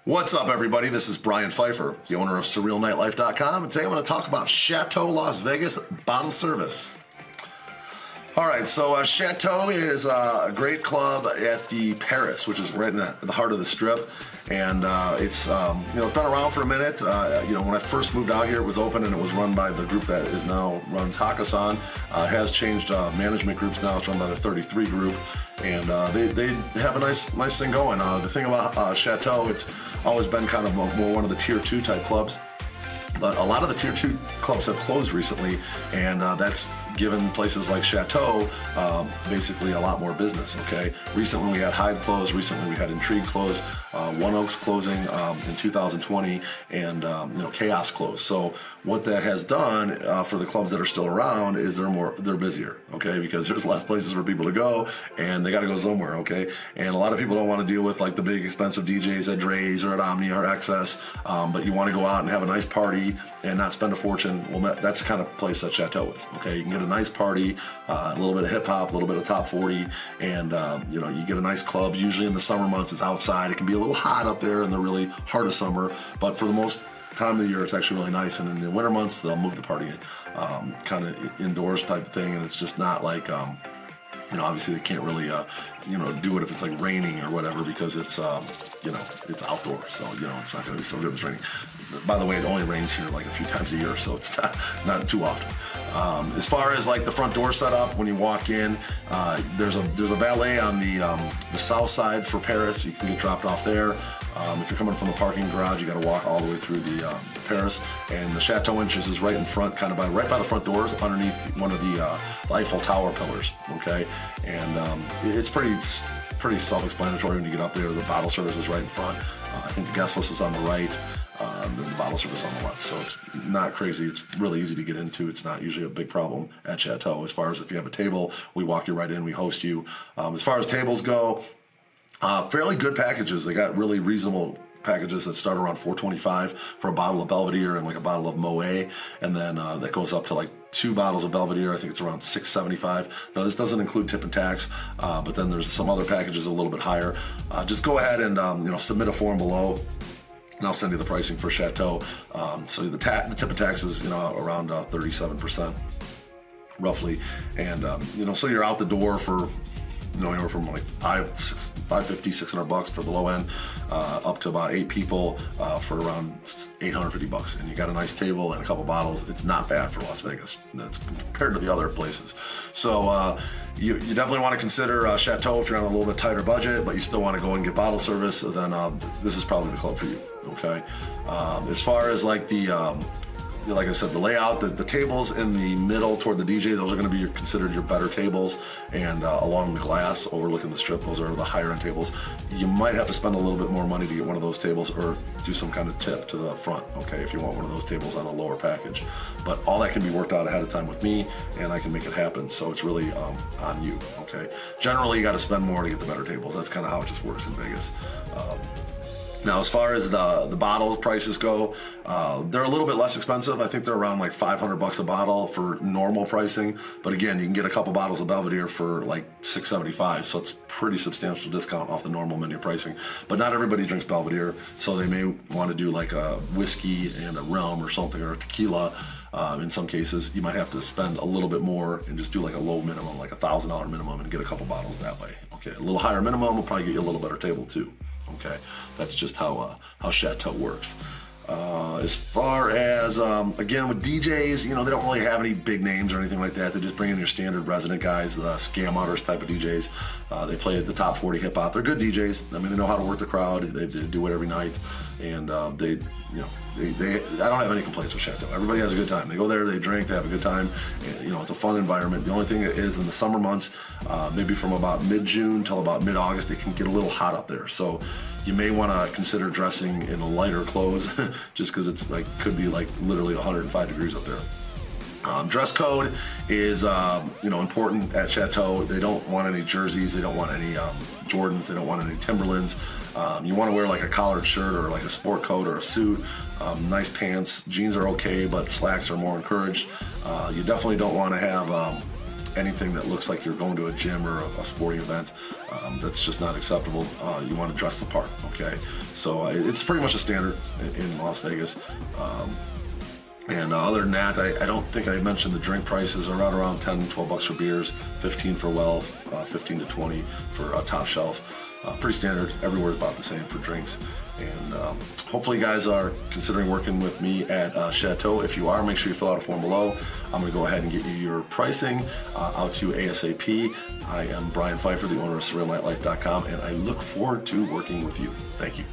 What's up, everybody? This is Brian Pfeiffer, the owner of SurrealNightlife.com, and today I want to talk about Chateau Las Vegas bottle service. All right, so Chateau is a great club at the Paris, which is right in the heart of the Strip, and it's been around for a minute. When I first moved out here, it was open and it was run by the group that is now runs Hakkasan. It has changed management groups now. It's run by the 33 group. And they have a nice thing going. The thing about Chateau, it's always been kind of more one of the tier 2 type clubs. But a lot of the tier 2 clubs have closed recently, and that's given places like Chateau basically a lot more business, okay? Recently we had Hyde close, recently we had Intrigue close, One Oaks closing in 2020, and Chaos close. So what that has done for the clubs that are still around is they're busier, okay? Because there's less places for people to go, and they got to go somewhere, okay? And a lot of people don't want to deal with like the big expensive DJs at Dre's or at Omni or XS, but you want to go out and have a nice party and not spend a fortune. Well, that's the kind of place that Chateau is, okay? You can get a nice party, a little bit of hip hop, a little bit of top 40, and you get a nice club. Usually in the summer months, it's outside. It can be a little hot up there in the really heart of summer, but for the most time of the year, it's actually really nice. And in the winter months, they'll move the party kind of indoors type of thing, and it's just not like obviously they can't really do it if it's like raining or whatever, because it's it's outdoor, so it's not going to be so good if it's raining. By the way, it only rains here like a few times a year, so it's not too often. As far as like the front door setup, when you walk in, there's a valet on the south side for Paris. You can get dropped off there. If you're coming from the parking garage, you got to walk all the way through the Paris, and the Chateau entrance is right in front, kind of right by the front doors, underneath one of the Eiffel Tower pillars. Okay, and it's pretty self-explanatory when you get up there. The bottle service is right in front. I think the guest list is on the right, and the bottle service on the left. So it's not crazy. It's really easy to get into. It's not usually a big problem at Chateau. As far as if you have a table, we walk you right in. We host you. As far as tables go, fairly good packages. They got really reasonable packages that start around $4.25 for a bottle of Belvedere and like a bottle of Moet, and then that goes up to like 2 bottles of Belvedere. I think it's around $6.75. Now this doesn't include tip and tax, but then there's some other packages a little bit higher. Just go ahead and submit a form below, and I'll send you the pricing for Chateau. So the tip and tax is around 37% roughly, and so you're out the door for anywhere from like $550, $600 for the low end, up to about 8 people for around $850. And you got a nice table and a couple bottles. It's not bad for Las Vegas. That's compared to the other places. So you definitely want to consider Chateau if you're on a little bit tighter budget, but you still want to go and get bottle service. Then this is probably the club for you. Okay. As far as like like I said, the layout, the tables in the middle toward the DJ, those are going to be considered your better tables, and along the glass overlooking the Strip, those are the higher end tables. You might have to spend a little bit more money to get one of those tables, or do some kind of tip to the front, okay, if you want one of those tables on a lower package. But all that can be worked out ahead of time with me, and I can make it happen, so it's really on you, okay. Generally, you got to spend more to get the better tables. That's kind of how it just works in Vegas. Now, as far as the bottle prices go, they're a little bit less expensive. I think they're around like $500 a bottle for normal pricing. But again, you can get a couple bottles of Belvedere for like $6.75, so it's pretty substantial discount off the normal menu pricing. But not everybody drinks Belvedere, so they may want to do like a whiskey and a rum or something, or a tequila. In some cases, you might have to spend a little bit more and just do like a low minimum, like $1,000 minimum, and get a couple bottles that way. Okay, a little higher minimum will probably get you a little better table too. Okay, that's just how Chateau works. As far as, again, with DJs, they don't really have any big names or anything like that. They just bring in your standard resident guys, the scam artist type of DJs. They play the top 40 hip hop. They're good DJs. I mean, they know how to work the crowd. They do it every night, and I don't have any complaints with Chateau. Everybody has a good time. They go there, they drink, they have a good time. And, it's a fun environment. The only thing is in the summer months, maybe from about mid-June till about mid-August, it can get a little hot up there. So you may want to consider dressing in lighter clothes, just because it's like could be like literally 105 degrees up there. Dress code is important at Chateau. They don't want any jerseys. They don't want any Jordans. They don't want any Timberlands. You want to wear like a collared shirt or like a sport coat or a suit. Nice pants. Jeans are okay, but slacks are more encouraged. You definitely don't want to have anything that looks like you're going to a gym or a sporting event. That's just not acceptable. You want to dress the part, okay? So it's pretty much a standard in Las Vegas. And other than that, I don't think I mentioned the drink prices are right around 10, 12 bucks for beers, 15 for well, 15 to 20 for top shelf. Pretty standard. Everywhere is about the same for drinks. And hopefully you guys are considering working with me at Chateau. If you are, make sure you fill out a form below. I'm going to go ahead and get you your pricing out to you ASAP. I am Brian Pfeiffer, the owner of SurrealNightlife.com, and I look forward to working with you. Thank you.